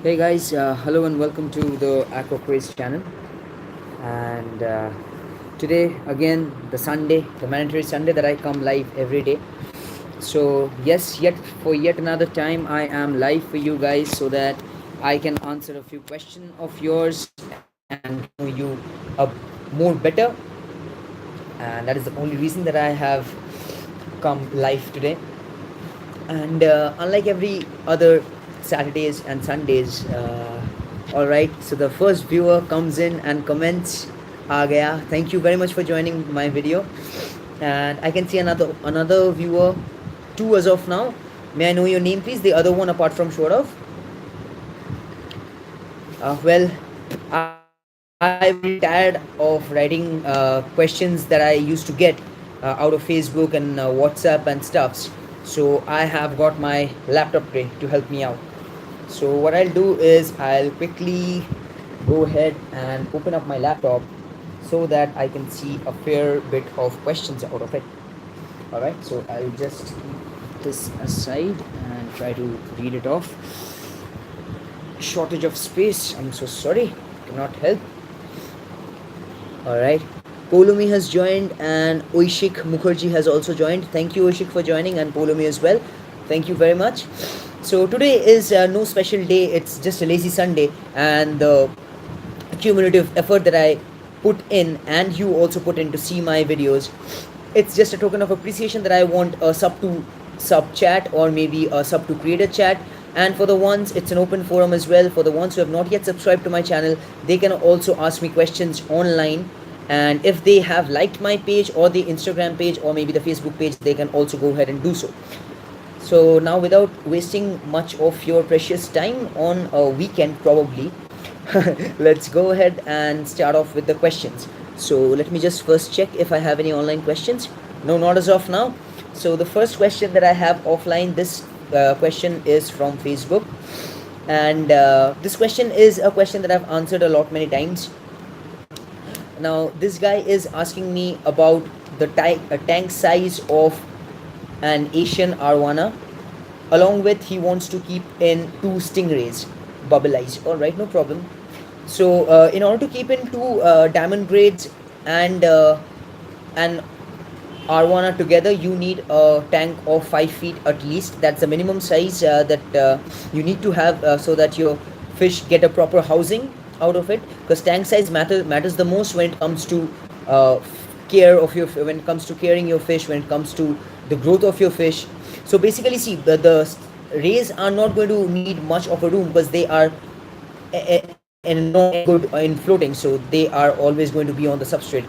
Hey guys, hello and welcome to the Aqua Craze channel. And today again the Sunday, the mandatory Sunday that I come live every day. So yes, yet another time I am live for you guys so that I can answer a few questions of yours and get to know you a more better. And that is the only reason that I have come live today. And unlike every other Saturdays and Sundays, all right, so the first viewer comes in and comments, "Aa gaya." Thank you very much for joining my video. And I can see another viewer, two as of now. May I know your name, please? The other one, apart from Shorav. Well, I'm very tired of writing questions that I used to get out of Facebook and WhatsApp and stuffs. So I have got my laptop today to help me out. So what I'll do is I'll quickly go ahead and open up my laptop so that I can see a fair bit of questions out of it. Alright, so I'll just keep this aside and try to read it off. Shortage of space, I'm so sorry, cannot help. Alright, Polomi has joined and Oishik Mukherjee has also joined. Thank you, Oishik, for joining, and Polomi as well. Thank you very much. So today is no special day, it's just a lazy Sunday, and the cumulative effort that I put in and you also put in to see my videos, it's just a token of appreciation that I want a sub to sub chat or maybe a sub to creator chat. And for the ones, it's an open forum as well. For the ones who have not yet subscribed to my channel, they can also ask me questions online. And if they have liked my page or the Instagram page or maybe the Facebook page, they can also go ahead and do so. So now, without wasting much of your precious time on a weekend probably, let's go ahead and start off with the questions. So let me just first check if I have any online questions. No, not as of now. So the first question that I have offline, this question is from Facebook, and this question is a question that I've answered a lot many times. Now this guy is asking me about the tank size of an Asian Arowana. Along with, he wants to keep in two stingrays, bubble eyes. All right, no problem. So in order to keep in two diamond grades and an Arowana together, you need a tank of 5 feet at least. That's the minimum size that you need to have so that your fish get a proper housing out of it. Because tank size matters the most when it comes to care of your, when it comes to caring your fish, when it comes to the growth of your fish. So basically, see, the rays are not going to need much of a room because they are and not good in floating, so they are always going to be on the substrate.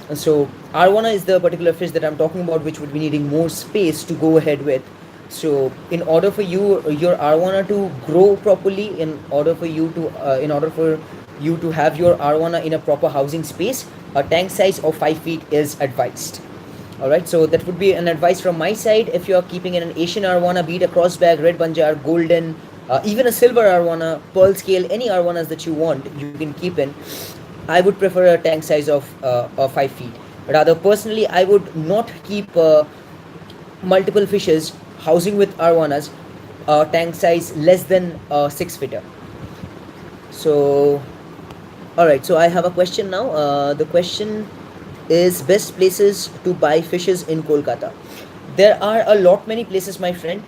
And so Arowana is the particular fish that I'm talking about, which would be needing more space to go ahead with. So in order for your Arowana to grow properly, in order for you to have your Arowana in a proper housing space, a tank size of 5 feet is advised. Alright, so that would be an advice from my side. If you are keeping in an Asian Arowana, be it a crossbag, red banjar, golden, even a silver Arowana, pearl scale, any Arowanas that you want, you can keep in. I would prefer a tank size of 5 feet. Rather, personally, I would not keep multiple fishes housing with Arowanas, tank size less than 6 feet. So, alright, so I have a question now. The question is best places to buy fishes in Kolkata. There are a lot many places, my friend.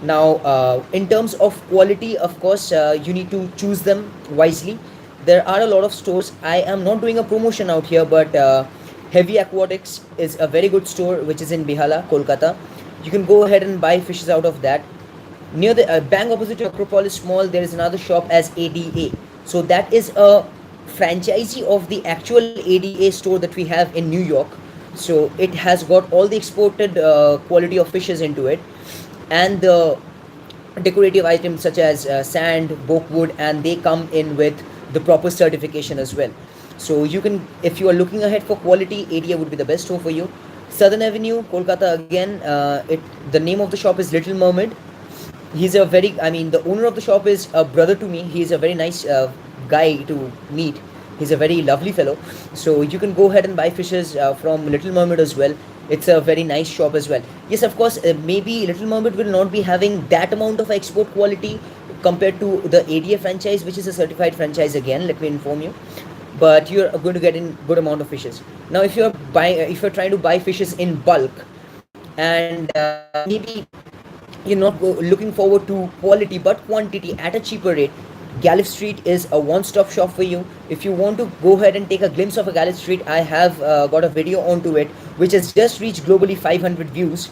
Now, in terms of quality, of course, you need to choose them wisely. There are a lot of stores. I am not doing a promotion out here, but Heavy Aquatics is a very good store which is in Bihala, Kolkata. You can go ahead and buy fishes out of that. Near the bang opposite to Acropolis Mall, there is another shop as ADA. So that is a franchisee of the actual ADA store that we have in New York. So it has got all the exported quality of fishes into it, and the decorative items such as sand, wood, and they come in with the proper certification as well. So you can, if you are looking ahead for quality, ADA would be the best store for you. Southern Avenue, Kolkata again. The name of the shop is Little Mermaid. He's a very, I mean, the owner of the shop is a brother to me. He's a very nice guy to meet. He's a very lovely fellow. So you can go ahead and buy fishes from Little Mermaid as well. It's a very nice shop as well. Yes, of course, maybe Little Mermaid will not be having that amount of export quality compared to the ADA franchise, which is a certified franchise again, let me inform you. But you're going to get in good amount of fishes. Now, if you're trying to buy fishes in bulk, and maybe you're not looking forward to quality but quantity at a cheaper rate, Gallif Street is a one-stop shop for you. If you want to go ahead and take a glimpse of a Gallif Street, I have got a video onto it which has just reached globally 500 views.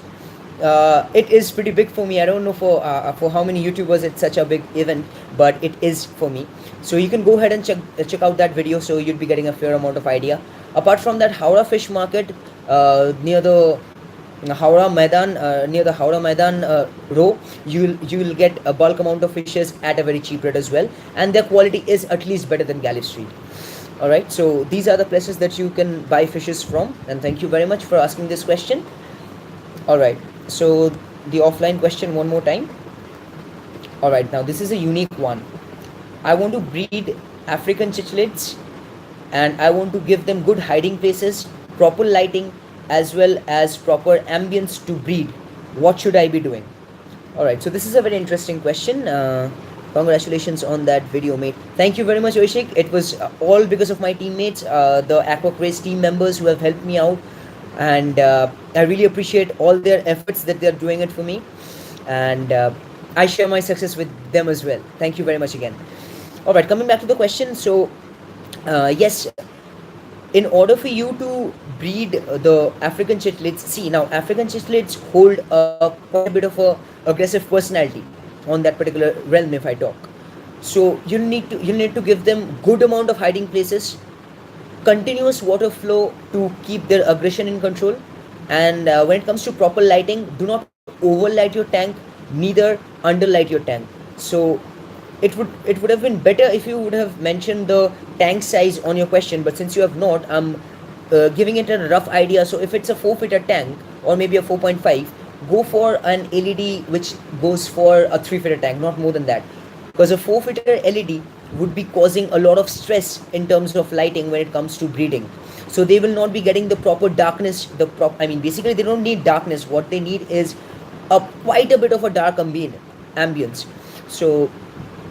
It is pretty big for me. I don't know for how many YouTubers it's such a big event, but it is for me. So you can go ahead and check out that video, so you'll be getting a fair amount of idea. Apart from that, Howrah Fish Market near the Howrah Maidan, row, you will get a bulk amount of fishes at a very cheap rate as well, and their quality is at least better than Gallif Street. All right, so these are the places that you can buy fishes from, and thank you very much for asking this question. All right, so the offline question one more time. All right, now this is a unique one. I want to breed African cichlids, and I want to give them good hiding places, proper lighting, as well as proper ambience to breed. What should I be doing? All right, so this is a very interesting question. Congratulations on that video, mate. Thank you very much, Oishik. It was all because of my teammates, the Aquacraze team members who have helped me out, and I really appreciate all their efforts that they're doing it for me, and I share my success with them as well. Thank you very much again. All right, coming back to the question. So yes, in order for you to breed the African chichlids, see, now African chichlids hold quite a bit of a aggressive personality on that particular realm, if I talk. So you need to give them good amount of hiding places, continuous water flow to keep their aggression in control, and when it comes to proper lighting, do not overlight your tank, neither underlight your tank. So it would have been better if you would have mentioned the tank size on your question, but since you have not, I'm giving it a rough idea. So if it's a 4-footer tank or maybe a 4.5, go for an LED which goes for a 3-footer tank, not more than that, because a 4-footer LED would be causing a lot of stress in terms of lighting when it comes to breeding. So they will not be getting the proper darkness. Basically they don't need darkness. What they need is quite a bit of a dark ambience. So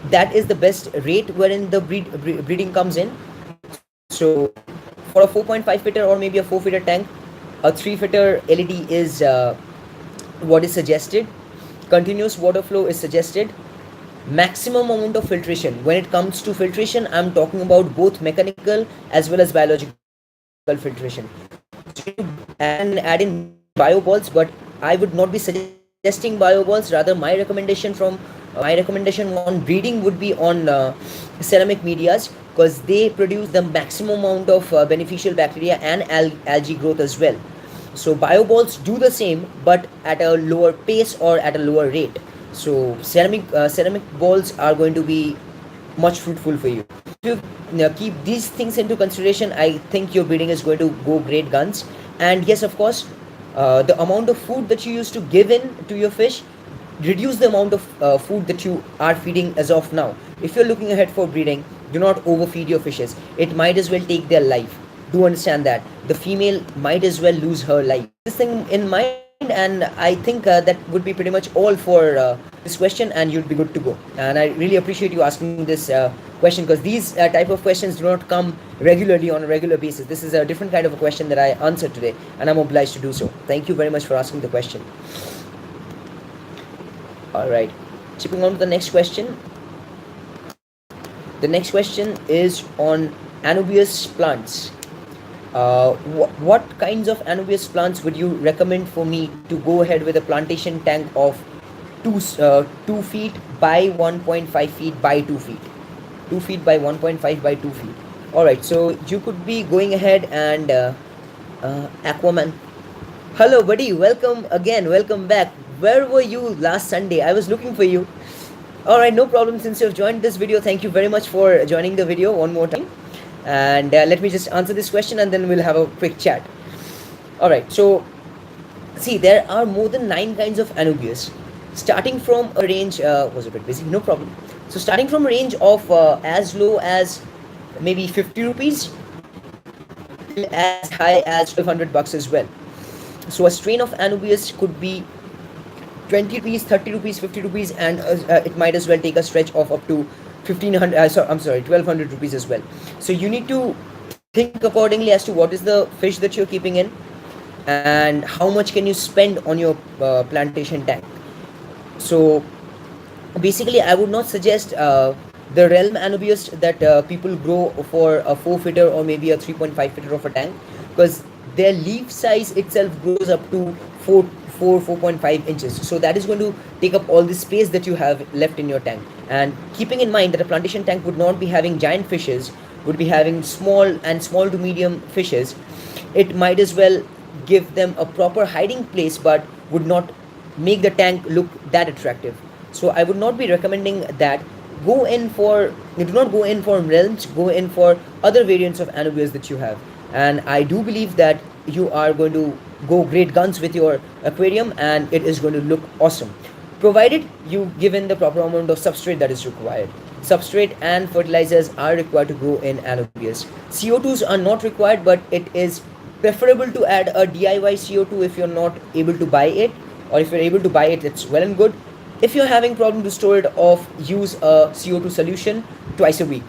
that is the best rate wherein the breeding comes in. So for a 4.5 footer or maybe a 4-footer tank, a 3-footer LED is what is suggested. Continuous water flow is suggested. Maximum amount of filtration. When it comes to filtration, I'm talking about both mechanical as well as biological filtration. So you can add in bio balls, but I would not be suggesting bio balls. Rather, my recommendation on breeding would be on ceramic medias, because they produce the maximum amount of beneficial bacteria and algae growth as well. So bio balls do the same, but at a lower pace or at a lower rate. So ceramic balls are going to be much fruitful for you. If you keep these things into consideration, I think your breeding is going to go great guns. And yes, of course, the amount of food that you used to give in to your fish, reduce the amount of food that you are feeding as of now. If you're looking ahead for breeding, do not overfeed your fishes. It might as well take their life. Do understand that the female might as well lose her life. This thing in mind, and I think that would be pretty much all for this question, and you'd be good to go. And I really appreciate you asking this question, because these type of questions do not come regularly on a regular basis. This is a different kind of a question that I answered today, and I'm obliged to do so. Thank you very much for asking the question. All right, chipping on to the next question. The next question is on anubias plants. What kinds of anubias plants would you recommend for me to go ahead with a plantation tank of 2 feet by 1.5 feet by 2 feet? 2 feet by 1.5 by 2 feet. All right, so you could be going ahead and Aquaman. Hello, buddy. Welcome again. Welcome back. Where were you last Sunday? I was looking for you. All right, no problem. Since you've joined this video, thank you very much for joining the video one more time. And let me just answer this question, and then we'll have a quick chat. All right, so see, there are more than 9 kinds of anubias, starting from a range was a bit busy, no problem. So starting from a range of as low as maybe 50 rupees as high as $1,200 as well. So a strain of anubias could be 20 rupees, 30 rupees, 50 rupees, and it might as well take a stretch of up to 1500, I'm sorry, 1200 rupees as well. So you need to think accordingly as to what is the fish that you're keeping in, and how much can you spend on your plantation tank. So basically, I would not suggest the realm anubias that people grow for a 4 feet or maybe a 3.5 feet of a tank, because their leaf size itself grows up to 4.5 inches. So that is going to take up all the space that you have left in your tank. And keeping in mind that a plantation tank would not be having giant fishes, would be having small to medium fishes, it might as well give them a proper hiding place, but would not make the tank look that attractive. So I would not be recommending that. Do not go in for realms, go in for other variants of anubias that you have. And I do believe that you are going to go great guns with your aquarium, and it is going to look awesome, provided you give in the proper amount of substrate that is required. Substrate and fertilizers are required to grow in anubias. CO2s are not required, but it is preferable to add a DIY CO2 if you're not able to buy it, or if you're able to buy it, it's well and good. If you're having problem to store it off, use a CO2 solution twice a week.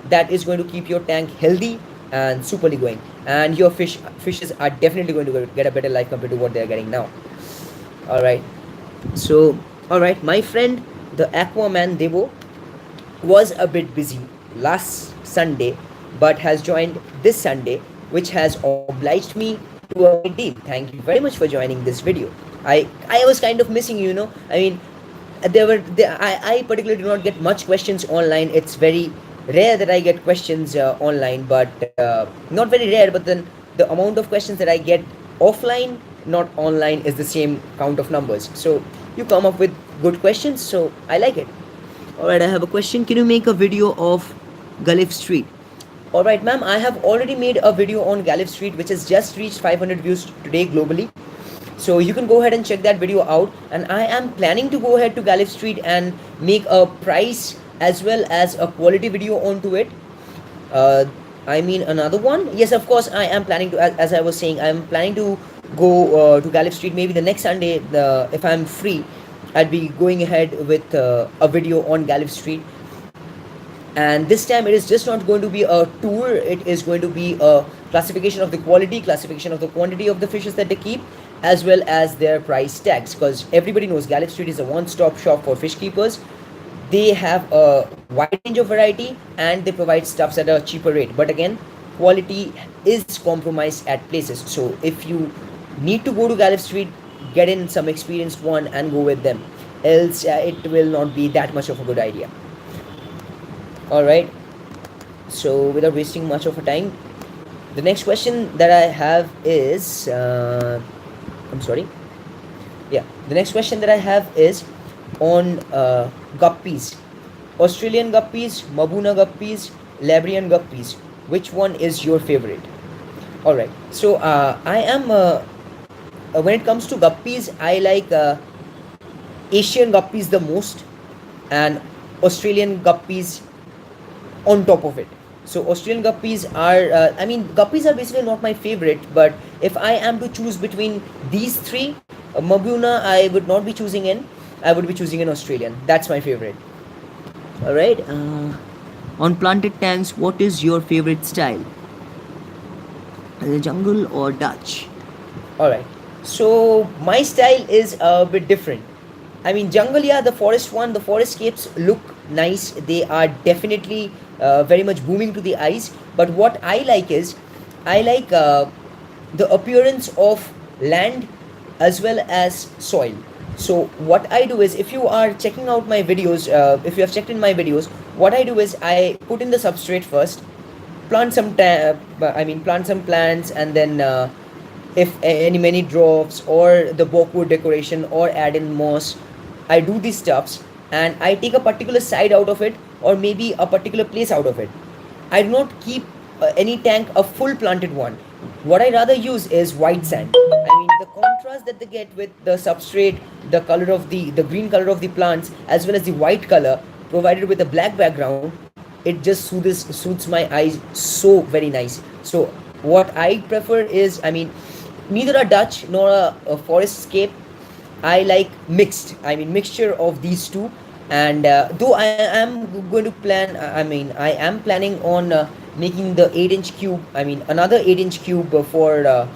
That is going to keep your tank healthy and superly going, and your fishes are definitely going to get a better life compared to what they're getting now. All right. So, all right, my friend, the Aquaman Devo, was a bit busy last Sunday, but has joined this Sunday, which has obliged me to a great deal. Thank you very much for joining this video. I was kind of missing you, I mean, I particularly do not get much questions online. It's very rare that I get questions online, but not very rare, but then the amount of questions that I get offline, not online, is the same count of numbers. So you come up with good questions, so I like it. Alright, I have a question. Can you make a video of Gulf Street? Alright, ma'am, I have already made a video on Gulf Street, which has just reached 500 views today globally. So you can go ahead and check that video out. And I am planning to go ahead to Gulf Street and make a price as well as a quality video onto it. I mean, another one. Yes, of course, I am planning to, as I was saying, I am planning to go to Gulf Street maybe the next Sunday, if I'm free. I'd be going ahead with a video on Gulf Street. And this time it is just not going to be a tour, it is going to be a classification of the quality, classification of the quantity of the fishes that they keep, as well as their price tags, because everybody knows Gulf Street is a one-stop shop for fish keepers. They have a wide range of variety and they provide stuffs at a cheaper rate, but again, quality is compromised at places. So if you need to go to Gulf Street, get in some experienced one and go with them, else it will not be that much of a good idea. Alright, so without wasting much of a time, the next question that I have is the next question that I have is on guppies. Australian guppies, Mabuna guppies, Labrian guppies. Which one is your favorite? Alright, so I am when it comes to guppies, I like Asian guppies the most, and Australian guppies on top of it. So Australian guppies are, guppies are basically not my favorite, but if I am to choose between these three, Mabuna I would not be choosing in, I would be choosing an Australian. That's my favorite. Alright, on planted tanks, what is your favorite style? The jungle or Dutch? Alright, so my style is a bit different. I mean, jungle, yeah, the forest scapes look nice. They are definitely very much booming to the eyes. But what I like is, I like the appearance of land as well as soil. So what I do is, if you are checking out my videos, if you have checked in my videos, what I do is I put in the substrate first, plant some plants, and then if any many drops or the bogwood decoration or add in moss, I do these stuffs and I take a particular side out of it, or maybe a particular place out of it. I do not keep any tank a full planted one. What I rather use is white sand. I mean, the contrast that they get with the substrate, the color of the green color of the plants, as well as the white color provided with a black background, it just suits my eyes so very nice. So what I prefer is, I mean, neither a Dutch nor a forest scape I like mixed. I mean mixture of these two. And though I am going to plan, I mean I am planning on making the 8-inch cube. I mean another 8-inch cube for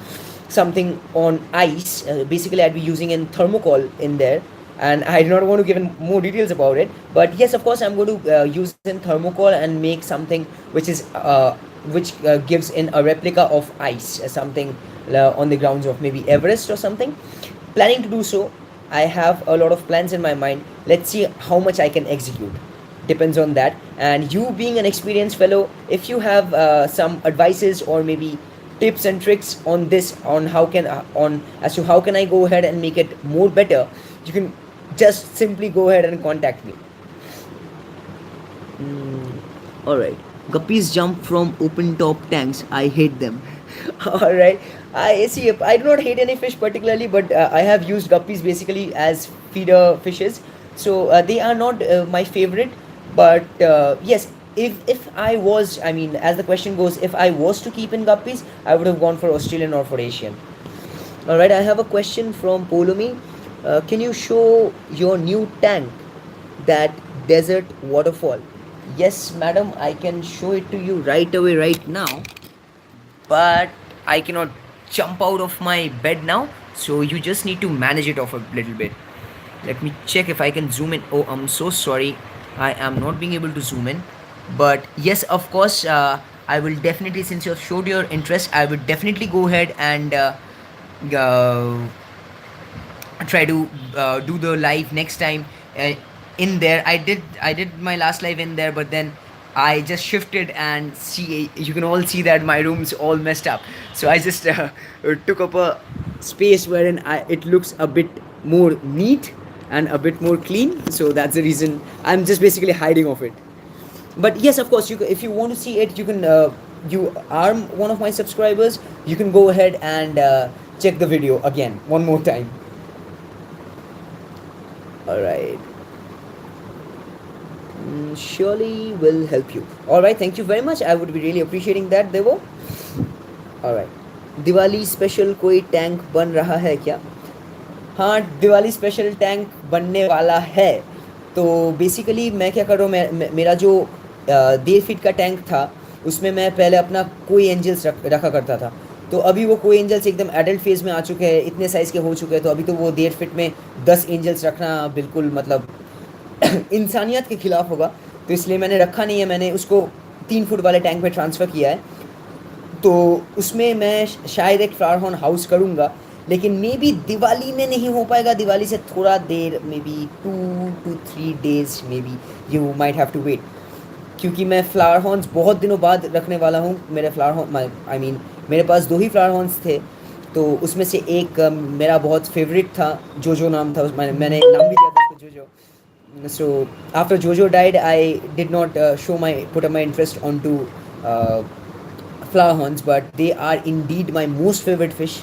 something on ice. Basically, I'd be using in thermocol in there. And I do not want to give in more details about it. But yes, of course, I'm going to use in thermocol and make something which is which gives in a replica of ice, something on the grounds of maybe Everest or something. Planning to do so. I have a lot of plans in my mind. Let's see how much I can execute. Depends on that. And you being an experienced fellow, if you have some advices or maybe tips and tricks on this, on how can on as to how can I go ahead and make it more better, you can just simply go ahead and contact me. All right. Guppies jump from open top tanks. I hate them. All right. I see. I do not hate any fish particularly, but I have used guppies basically as feeder fishes. So they are not my favorite. But yes, if I was, I mean, as the question goes, if I was to keep in guppies, I would have gone for Australian or for Asian. All right. I have a question from Polomi. Can you show your new tank, that desert waterfall? Yes, madam, I can show it to you right away, right now. But I cannot jump out of my bed now, so you just need to manage it off a little bit. Let me check if I can zoom in. Oh, I'm so sorry, I am not being able to zoom in. But yes, of course, I will definitely, since you have showed your interest, I would definitely go ahead and uh, try to do the live next time in there. I did my last live in there, but then I just shifted and see, you can all see that my room's all messed up. So I just took up a space wherein it looks a bit more neat and a bit more clean. So that's the reason I'm just basically hiding of it. But yes, of course, if you want to see it, you can you are one of my subscribers, you can go ahead and check the video again one more time. All right. Surely will help you. All right, thank you very much. I would be really appreciating that, Devo. All right. Diwali special कोई tank बन रहा है क्या? हाँ, Diwali special tank बनने वाला है. तो बेसिकली मैं क्या कर रहा हूँ, मेरा जो 1.5 फीट का टैंक था, उसमें मैं पहले अपना कोई एंजल्स रखा करता था. तो अभी वो कोई एंजल्स एकदम एडल्ट फेज में आ चुके हैं, इतने साइज़ के हो चुके हैं. तो अभी तो वो 1.5 फीट में 10 एंजल्स रखना बिल्कुल मतलब इंसानियत के खिलाफ होगा. तो इसलिए मैंने रखा नहीं है. मैंने उसको 3 फुट वाले टैंक में ट्रांसफ़र किया है. तो उसमें मैं शायद एक फ्लावर हॉर्न हाउस करूँगा, लेकिन मे बी दिवाली में नहीं हो पाएगा. दिवाली से थोड़ा देर, maybe 2 to 3 days, maybe you might have to wait. क्योंकि मैं फ्लावर हॉर्न्स बहुत दिनों बाद रखने वाला हूँ. मेरे फ्लावर हॉर्न, आई मीन मेरे पास 2 ही फ्लावर हॉर्न्स थे. तो उसमें से एक मेरा बहुत फेवरेट था, जोजो नाम था. मैंने एक नाम भी दिया था उसको, जोजो. So after Jojo died, I did not put up my interest onto flower horns, but they are indeed my most favorite fish.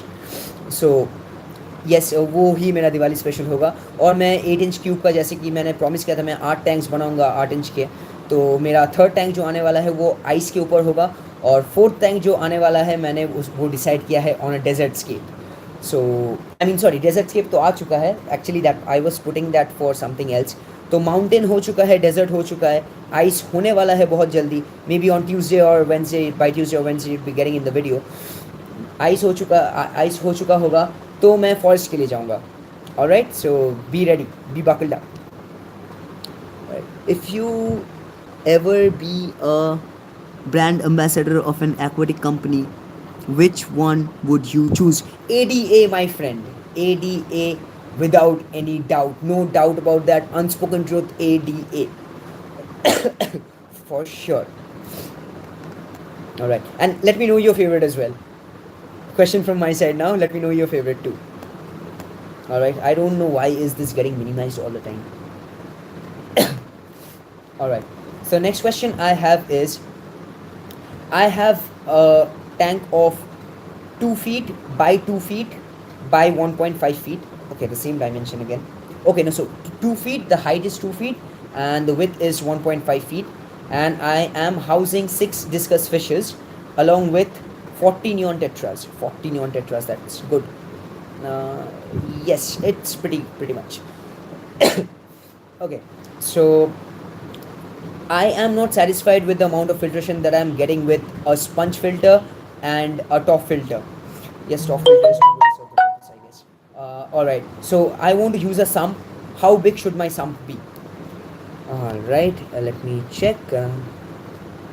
So yes, वो ही मेरा दिवाली स्पेशल होगा. और मैं 8-inch क्यूब का, जैसे कि मैंने प्रॉमिस किया था, मैं 8 टैंक्स बनाऊंगा 8-inch के. तो मेरा 3rd टैंक जो आने वाला है वो आइस के ऊपर होगा. और 4th टैंक जो आने वाला है मैंने वो डिसाइड किया है on a desert scape. So I mean sorry, desert scape तो आ चुका है actually. That I was putting that for something else. तो माउंटेन हो चुका है, डेजर्ट हो चुका है, आइस होने वाला है बहुत जल्दी. मे बी ऑन ट्यूसडे और वेंसडे, बाई ट्यूसडे और Wednesday be getting in the video. Ice हो चुका होगा तो मैं फॉरेस्ट के लिए जाऊँगा. Alright, so be ready, be buckled up. If you ever be a brand ambassador of an aquatic company, which one would you choose? ADA, my friend. ADA, without any doubt. No doubt about that. Unspoken truth, ADA. For sure. Alright. And let me know your favorite as well. Question from my side now. Let me know your favorite too. Alright. I don't know why is this getting minimized all the time. Alright. So next question I have is, I have a tank of 2 feet by 2 feet by 1.5 feet. Okay, the same dimension again. Okay, no, so 2 feet, the height is 2 feet and the width is 1.5 feet. And I am housing 6 discus fishes along with 40 neon tetras. 40 neon tetras, that's good. Yes, it's pretty much. Okay, so I am not satisfied with the amount of filtration that I'm getting with a sponge filter and a top filter. Yes, top filter is going to serve the purpose, I guess. All right, so I want to use a sump. How big should my sump be? All right, let me check.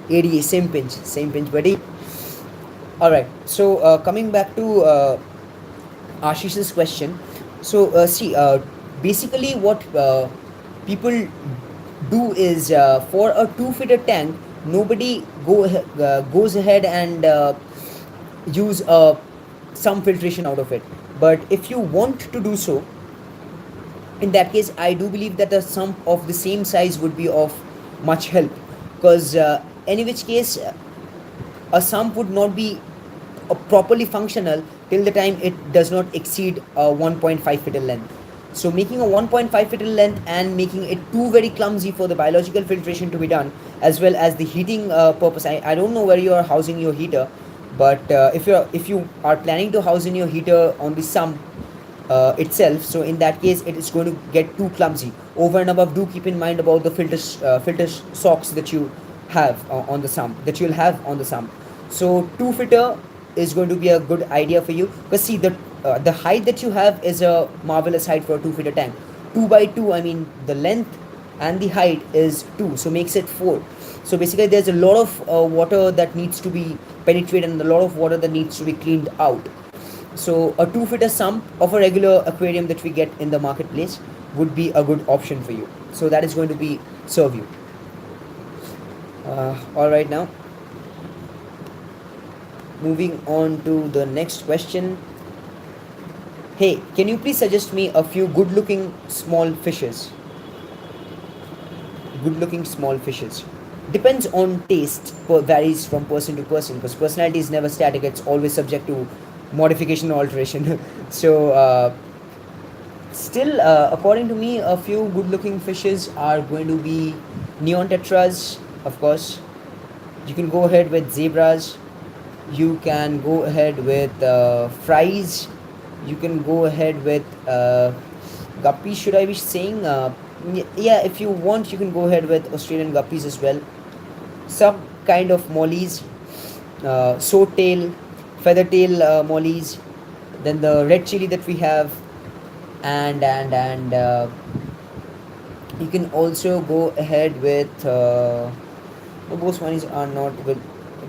80, same pinch, buddy. All right, so coming back to Ashish's question. So, basically, what people do is for a two-footer tank, nobody goes ahead and use some filtration out of it. But if you want to do so, in that case, I do believe that a sump of the same size would be of much help, because any which case, a sump would not be properly functional till the time it does not exceed a 1.5 feet length. So making a 1.5 feet length and making it too very clumsy for the biological filtration to be done, as well as the heating purpose. I don't know where you are housing your heater, but if you are planning to house in your heater on the sump itself, so in that case it is going to get too clumsy. Over and above, do keep in mind about the filter socks that you have on the sump, that you'll have on the sump. So two fitter is going to be a good idea for you, because see, the height that you have is a marvelous height for a 2 feet tank. 2 by 2, I mean the length and the height is 2, so makes it 4. So basically there's a lot of water that needs to be penetrated and a lot of water that needs to be cleaned out. So a 2 feet sump of a regular aquarium that we get in the marketplace would be a good option for you. So that is going to be serve you. All right, now moving on to the next question. Hey, can you please suggest me a few good looking small fishes? Good looking small fishes. Depends on taste, varies from person to person, because personality is never static, it's always subject to modification or alteration. So, still, according to me, a few good looking fishes are going to be neon tetras, of course. You can go ahead with zebras, you can go ahead with fries, you can go ahead with guppies, should I be saying? Yeah, if you want, you can go ahead with Australian guppies as well. Some kind of mollies, swordtail, feathertail mollies, then the red chili that we have, and you can also go ahead with the Bosmanis are not with,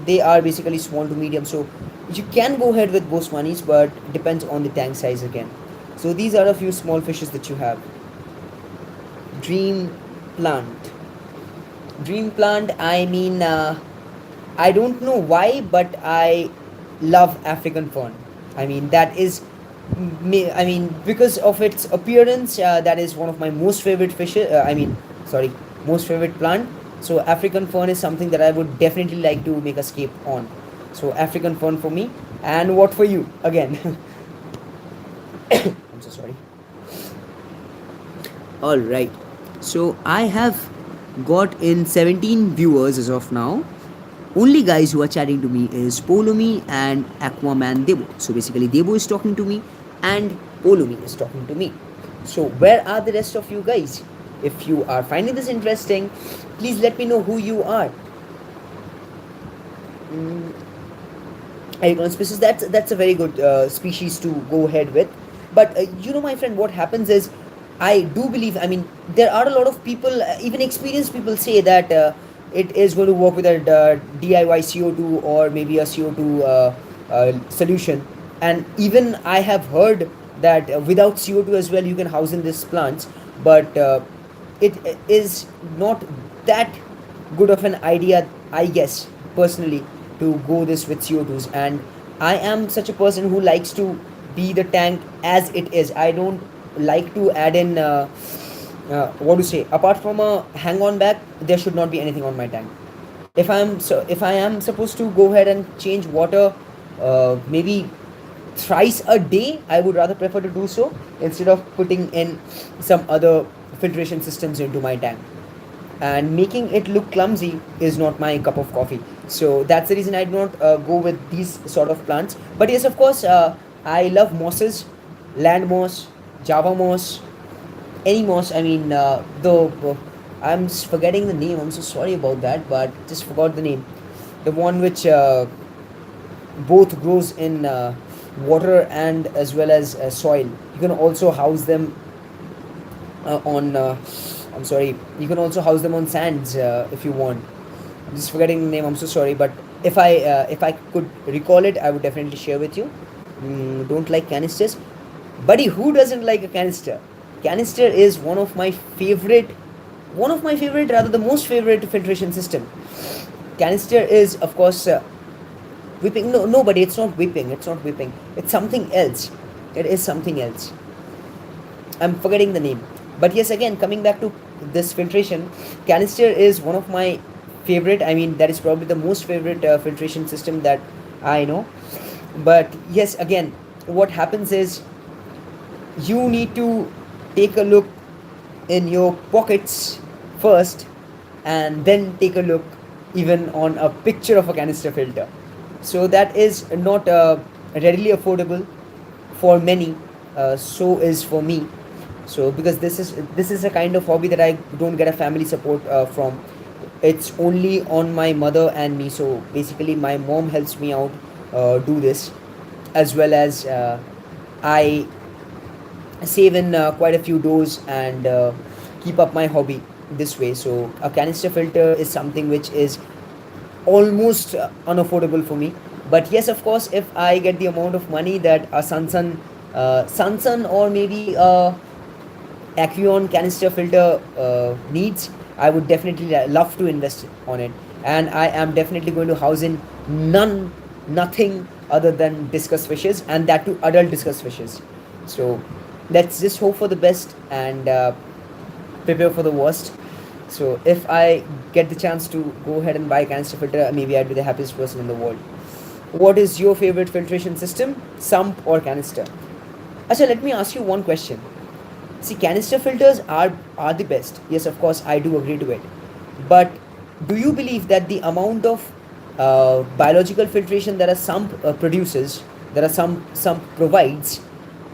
they are basically small to medium, so you can go ahead with Bosmanis, but depends on the tank size again. So these are a few small fishes that you have. Dream plant. Dream plant, I mean, I don't know why, but I love African fern. I mean, that is, I mean, because of its appearance, that is one of my most favorite fishes. Sorry, most favorite plant. So African fern is something that I would definitely like to make a scape on. So African fern for me. And what for you? Again. I'm so sorry. All right. So I have got in 17 viewers as of now. Only guys who are chatting to me is Polomi and Aquaman Debo. So basically Debo is talking to me and Polomi is talking to me. So where are the rest of you guys? If you are finding this interesting, please let me know who you are. Icon species, that's a very good species to go ahead with. But my friend, what happens is, I do believe, I mean, there are a lot of people, even experienced people say that it is going to work with a DIY CO2 or maybe a CO2 solution. And even I have heard that without CO2 as well you can house in these plants, but it is not that good of an idea, I guess, personally, to go this with CO2s. And I am such a person who likes to be the tank as it is. I don't like to add in what to say, apart from a hang on back, there should not be anything on my tank. If I am supposed to go ahead and change water maybe thrice a day, I would rather prefer to do so instead of putting in some other filtration systems into my tank. And making it look clumsy is not my cup of coffee. So that's the reason I do not go with these sort of plants. But yes, of course, I love mosses, land moss, Java moss, any moss. I mean, I'm just forgetting the name. I'm so sorry about that, but just forgot the name. The one which both grows in water and as well as soil. You can also house them on. I'm sorry. You can also house them on sands if you want. I'm just forgetting the name. I'm so sorry, but if I could recall it, I would definitely share with you. Don't like canisters, buddy. Who doesn't like a canister? Canister is one of my favorite, rather the most favorite filtration system. Canister is, of course, whipping. No, nobody. It's not whipping. It's not whipping. It's something else. It is something else. I'm forgetting the name. But yes, again, coming back to this filtration, canister is one of my favorite. I mean, that is probably the most favorite filtration system that I know. But yes, again, what happens is you need to take a look in your pockets first and then take a look even on a picture of a canister filter. So that is not readily affordable for many. So is for me. So because this is a kind of hobby that I don't get a family support from. It's only on my mother and me. So basically, my mom helps me out do this, as well as I save in quite a few doughs and keep up my hobby this way. So a canister filter is something which is almost unaffordable for me. But yes, of course, if I get the amount of money that a Sansan or maybe a Aquion canister filter needs, I would definitely love to invest on it. And I am definitely going to house in nothing other than discus fishes, and that too adult discus fishes. So let's just hope for the best and prepare for the worst. So if I get the chance to go ahead and buy a canister filter, maybe I'd be the happiest person in the world. What is your favorite filtration system, sump or canister? Acha, let me ask you one question. See, canister filters are the best. Yes, of course, I do agree to it. But do you believe that the amount of biological filtration that a sump produces, that a sump provides,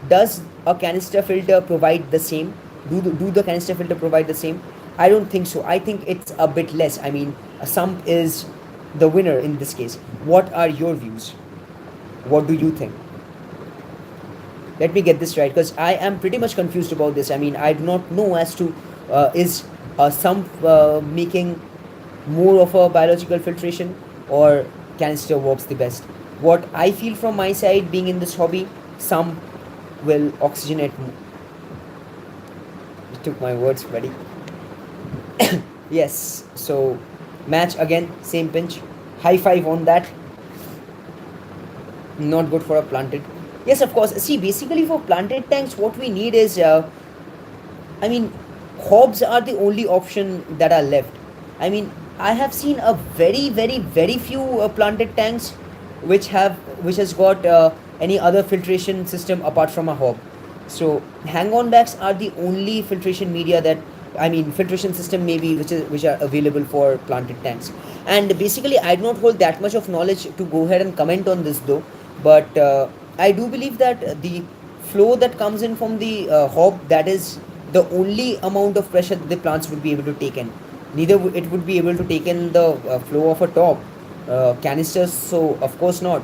does a canister filter provide the same? Do the canister filter provide the same? I don't think so. I think it's a bit less. I mean, a sump is the winner in this case. What are your views? What do you think? Let me get this right, because I am pretty much confused about this. I mean, I do not know as to is sump making more of a biological filtration, or canister works the best. What I feel from my side, being in this hobby, sump will oxygenate. You took my words, buddy. Yes, so match again, same pinch. High five on that. Not good for a planted. Yes, of course. See, basically for planted tanks, what we need is, I mean, hobs are the only option that are left. I mean, I have seen a very few planted tanks which has got any other filtration system apart from a hob. So hang-on bags are the only filtration media that, I mean, filtration system maybe which are available for planted tanks. And basically, I do not hold that much of knowledge to go ahead and comment on this though. But I do believe that the flow that comes in from the hob, that is the only amount of pressure that the plants would be able to take in. Neither it would be able to take in the flow of a top canisters. So of course not.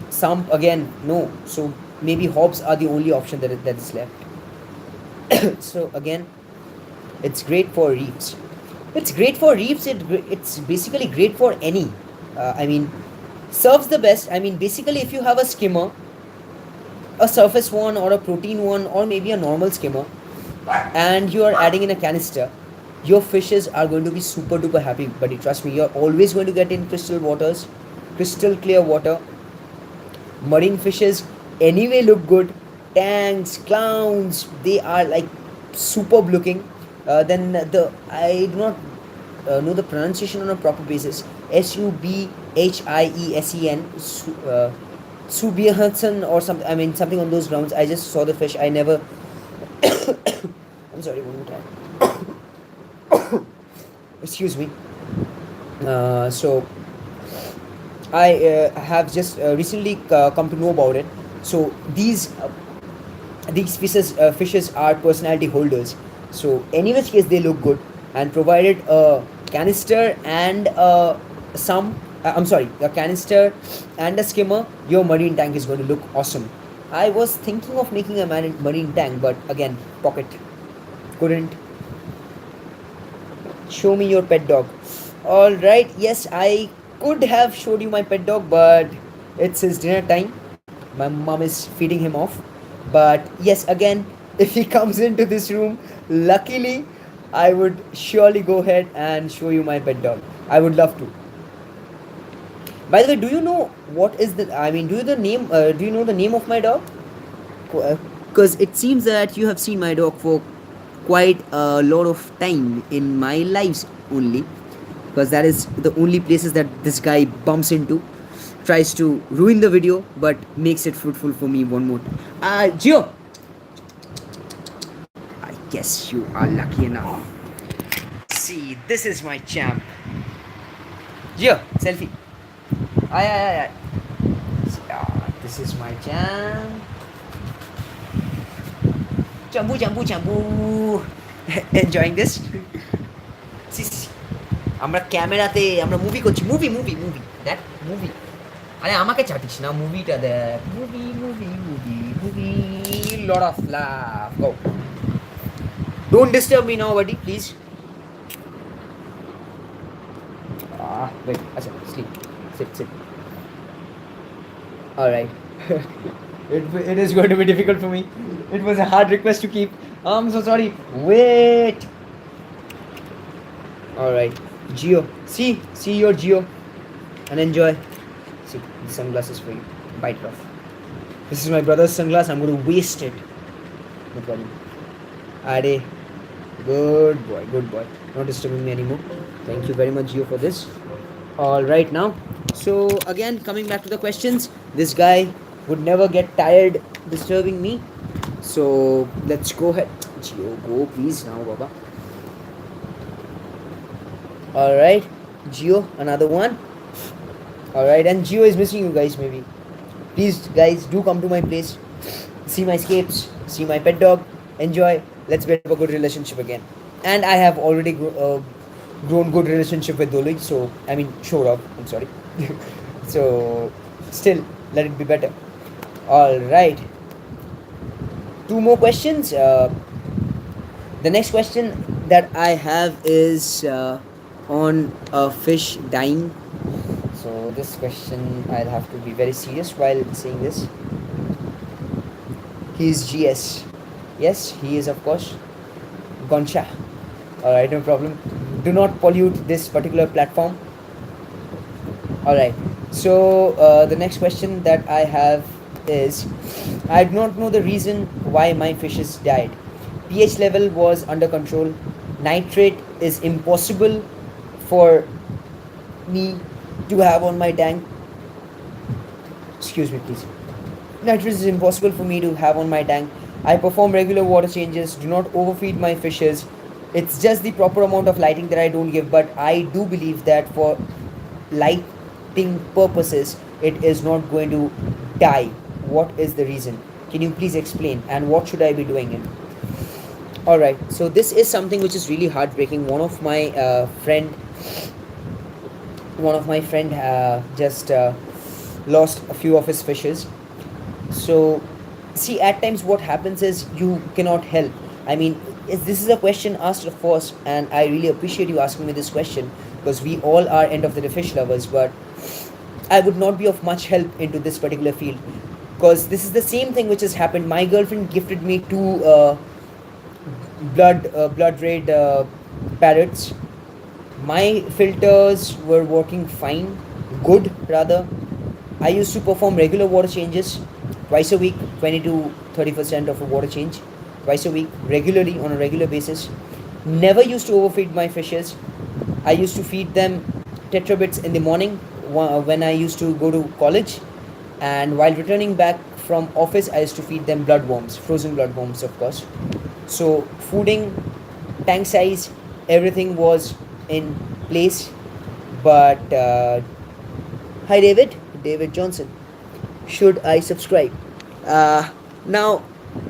Sump again, no. So maybe hobs are the only option that is left. So again, it's great for reefs. It's great for reefs. It's basically great for any. I mean, serves the best. I mean, basically, if you have a skimmer, a surface one or a protein one, or maybe a normal skimmer, and you are adding in a canister, your fishes are going to be super duper happy, buddy. Trust me, you're always going to get in crystal waters, crystal clear water. Marine fishes anyway look good. Tanks, clowns, they are like superb looking. Then the I do not know the pronunciation on a proper basis. Subhiesen, Subiahansen or something. I mean, something on those grounds. I just saw the fish. I never. I'm sorry. One more time. Excuse me. So I have just recently come to know about it. So these fishes are personality holders. So any which case they look good, and provided a canister and a canister and a skimmer, your marine tank is going to look awesome. I was thinking of making a marine tank, but again, pocket couldn't. Show me your pet dog. All right, yes, I could have showed you my pet dog, but it's his dinner time. My mom is feeding him off. But yes, again, if he comes into this room, luckily, I would surely go ahead and show you my pet dog. I would love to. By the way, do you know what is the? I mean, do you the name? Do you know the name of my dog? Because it seems that you have seen my dog for quite a lot of time in my lives only, because that is the only places that this guy bumps into, tries to ruin the video but makes it fruitful for me one more time. Gio, I guess you are lucky enough. See, this is my champ. Gio, selfie. Ay. This is my champ. Jambu. Enjoying this? See. আমরা ক্যামেরাতে আমরা movie করছি movie দেখ movie আরে আমাকে চাটিস না মুভিটা দেখ movie lot of love go don't disturb me now buddy please wait আচ্ছা sleep sit all right it is going to be difficult for me. It was a hard request to keep. I'm so sorry. Wait. All right, Gio. See your Gio, and enjoy. See the sunglasses for you. Bite it off. This is my brother's sunglass. I'm going to waste it. No problem. Ade. Good boy. Not disturbing me anymore. Thank you very much, Gio, for this. All right, now. So again, coming back to the questions, this guy would never get tired disturbing me. So let's go ahead. Gio, go please now, Baba. Alright, Gio, another one. Alright, and Gio is missing you guys maybe. Please guys, do come to my place. See my escapes, see my pet dog. Enjoy. Let's build up a good relationship again. And I have already grown good relationship with Doli. So, I mean, showed up. I'm sorry. So, still, let it be better. Alright. 2 more questions. The next question that I have is on a fish dying. So this question I'll have to be very serious while saying this. He is GS. Yes, he is of course. Gonsha. Alright, no problem. Do not pollute this particular platform. Alright. So the next question that I have is, I do not know the reason why my fishes died. pH level was under control. Nitrate is impossible for me to have on my tank. Excuse me please. Nitrate is impossible for me to have on my tank. I perform regular water changes, do not overfeed my fishes. It's just the proper amount of lighting that I don't give, but I do believe that for lighting purposes it is not going to die. What is the reason? Can you please explain, and what should I be doing it? Alright, so this is something which is really heartbreaking. One of my friend just lost a few of his fishes. So see, at times what happens is you cannot help. I mean, this is a question asked of course, and I really appreciate you asking me this question, because we all are end of the fish lovers, but I would not be of much help into this particular field, because this is the same thing which has happened. My girlfriend gifted me 2 blood red parrots. My filters were working fine, good rather. I used to perform regular water changes twice a week, 20 to 30% of a water change twice a week, regularly, on a regular basis. Never used to overfeed my fishes. I used to feed them tetrabits in the morning when I used to go to college, and while returning back from office I used to feed them bloodworms, frozen bloodworms of course. So fooding, tank size, everything was in place. But hi David Johnson, should I subscribe? Now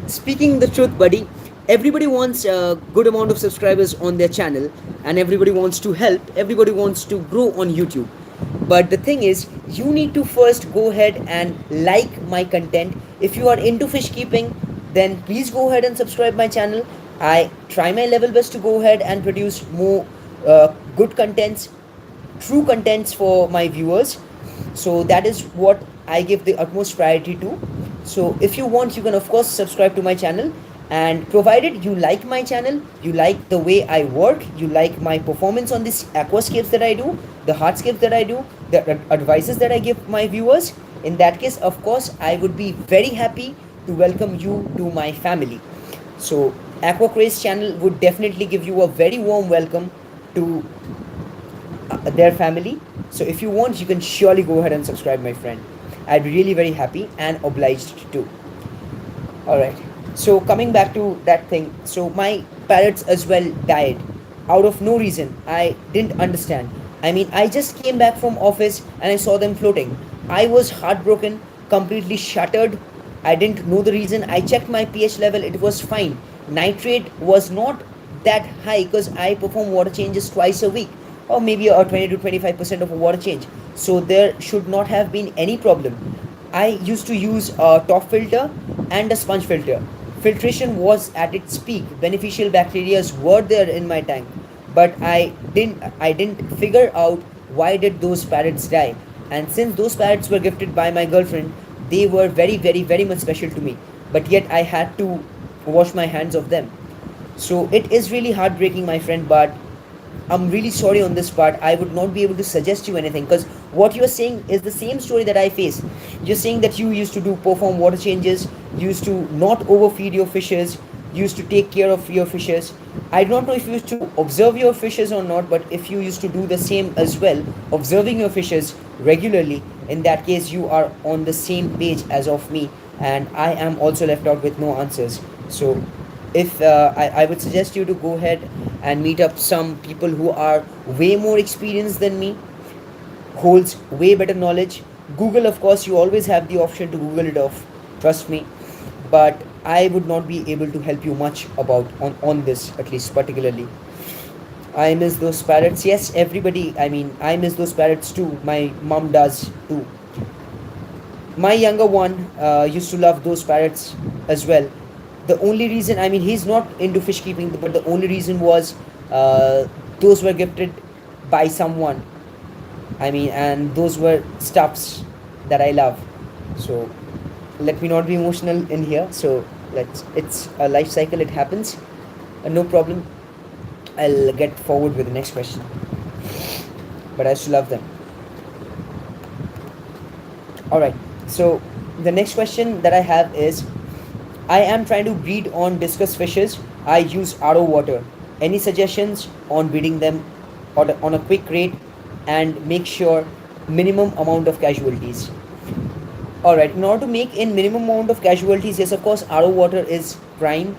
Speaking the truth, buddy, everybody wants a good amount of subscribers on their channel, and everybody wants to help, everybody wants to grow on YouTube. But the thing is, you need to first go ahead and like my content. If you are into fish keeping, then please go ahead and subscribe my channel. I try my level best to go ahead and produce more good contents, true contents for my viewers. So that is what I give the utmost priority to. So if you want, you can of course subscribe to my channel, and provided you like my channel, you like the way I work, you like my performance on this aquascapes that I do, the hardscapes that I do, the advices that I give my viewers, in that case of course I would be very happy to welcome you to my family. So Aqua Craze channel would definitely give you a very warm welcome to their family. So if you want, you can surely go ahead and subscribe, my friend. I'd be really very happy and obliged to. All right. So coming back to that thing, so my parrots as well died out of no reason. I didn't understand. I mean, I just came back from office and I saw them floating. I was heartbroken, completely shattered. I didn't know the reason. I checked my pH level, it was fine. Nitrate was not that high because I perform water changes twice a week, or maybe a 20 to 25% of a water change. So there should not have been any problem. I used to use a top filter and a sponge filter. Filtration was at its peak. Beneficial bacteria were there in my tank, but I didn't figure out why did those parrots die. And since those parrots were gifted by my girlfriend, they were very very very much special to me. But yet I had to wash my hands of them. So it is really heartbreaking, my friend, but I'm really sorry on this part. I would not be able to suggest you anything because what you're saying is the same story that I face. You're saying that you used to do perform water changes, used to not overfeed your fishes, used to take care of your fishes. I don't know if you used to observe your fishes or not, but if you used to do the same as well, observing your fishes regularly, in that case you are on the same page as of me, and I am also left out with no answers. So if I would suggest you to go ahead and meet up some people who are way more experienced than me, holds way better knowledge. Google, of course, you always have the option to Google it off, trust me. But I would not be able to help you much about on this, at least particularly. I miss those parrots. Yes, everybody, I mean, I miss those parrots too. My mom does too. My younger one used to love those parrots as well. The only reason, I mean, he's not into fish keeping, but the only reason was those were gifted by someone. I mean, and those were stuffs that I love. So let me not be emotional in here. So it's a life cycle, it happens. No problem. I'll get forward with the next question. But I still love them. Alright, so the next question that I have is, I am trying to breed on discus fishes. I use RO water. Any suggestions on breeding them on a quick rate and make sure minimum amount of casualties? Alright, in order to make in minimum amount of casualties, yes, of course, RO water is prime.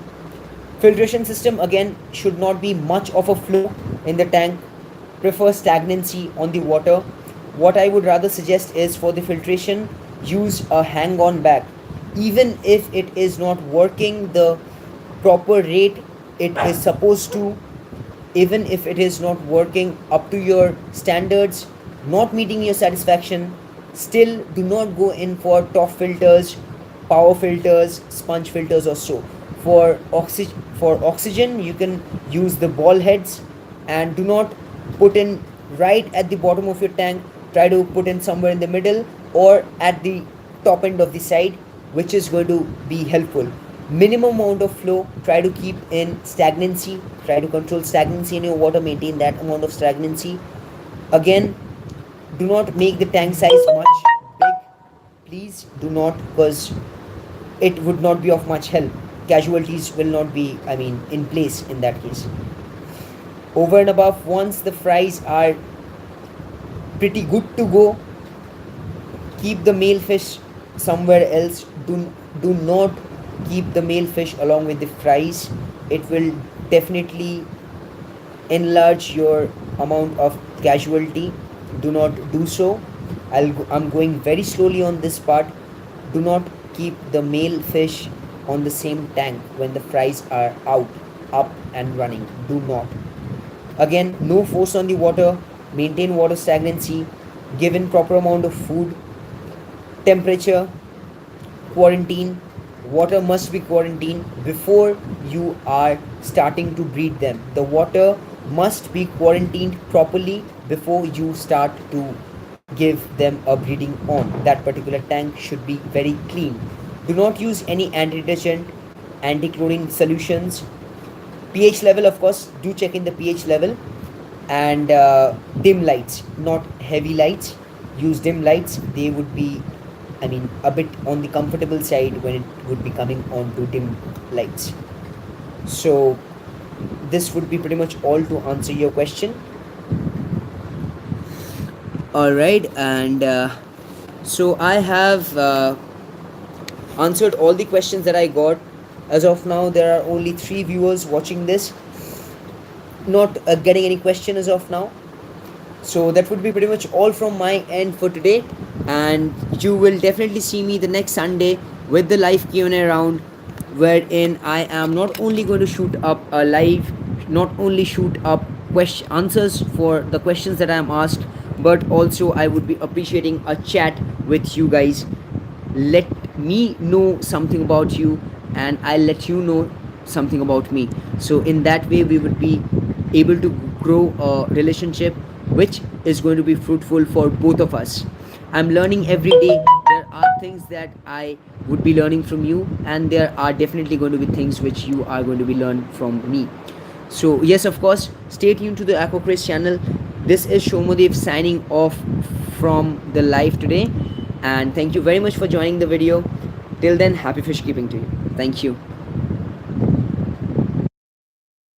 Filtration system again should not be much of a flow in the tank. Prefer stagnancy on the water. What I would rather suggest is, for the filtration, use a hang-on bag. Even if it is not working the proper rate it is supposed to, even if it is not working up to your standards, not meeting your satisfaction, still do not go in for top filters, power filters, sponge filters or so. For oxygen you can use the ball heads, and do not put in right at the bottom of your tank. Try to put in somewhere in the middle or at the top end of the side, which is going to be helpful. Minimum amount of flow, try to keep in stagnancy, try to control stagnancy in your water, maintain that amount of stagnancy. Again, do not make the tank size much big, please do not, because it would not be of much help. Casualties will not be, I mean, in place in that case. Over and above, once the fries are pretty good to go, keep the male fish somewhere else. Do not keep the male fish along with the fries. It will definitely enlarge your amount of casualty. Do not do so. I'm going very slowly on this part. Do not keep the male fish on the same tank when the fries are out, up and running. Do not. Again, no force on the water, maintain water stagnancy, give in proper amount of food, temperature, quarantine. Water must be quarantined before you are starting to breed them. The water must be quarantined properly before you start to give them a breeding on. That particular tank should be very clean. Do not use any anti detergent, anti chlorine solutions. pH level, of course, do check in the pH level, and dim lights, not heavy lights. Use dim lights. They would be, I mean, a bit on the comfortable side when it would be coming on to dim lights. So this would be pretty much all to answer your question. All right, and so I have answered all the questions that I got. As of now, there are only 3 viewers watching this, not getting any question as of now. So that would be pretty much all from my end for today, and you will definitely see me the next Sunday with the live Q&A round, wherein I am not only going to shoot up a live, not only shoot up answers for the questions that I am asked, but also I would be appreciating a chat with you guys. Let me know something about you, and I'll let you know something about me. So in that way, we would be able to grow a relationship which is going to be fruitful for both of us. I'm learning every day. There are things that I would be learning from you, and there are definitely going to be things which you are going to be learning from me. So yes, of course, stay tuned to the Aquacraze channel. This is Shomodev signing off from the live today, and thank you very much for joining the video. Till then, happy fish keeping to you. Thank you.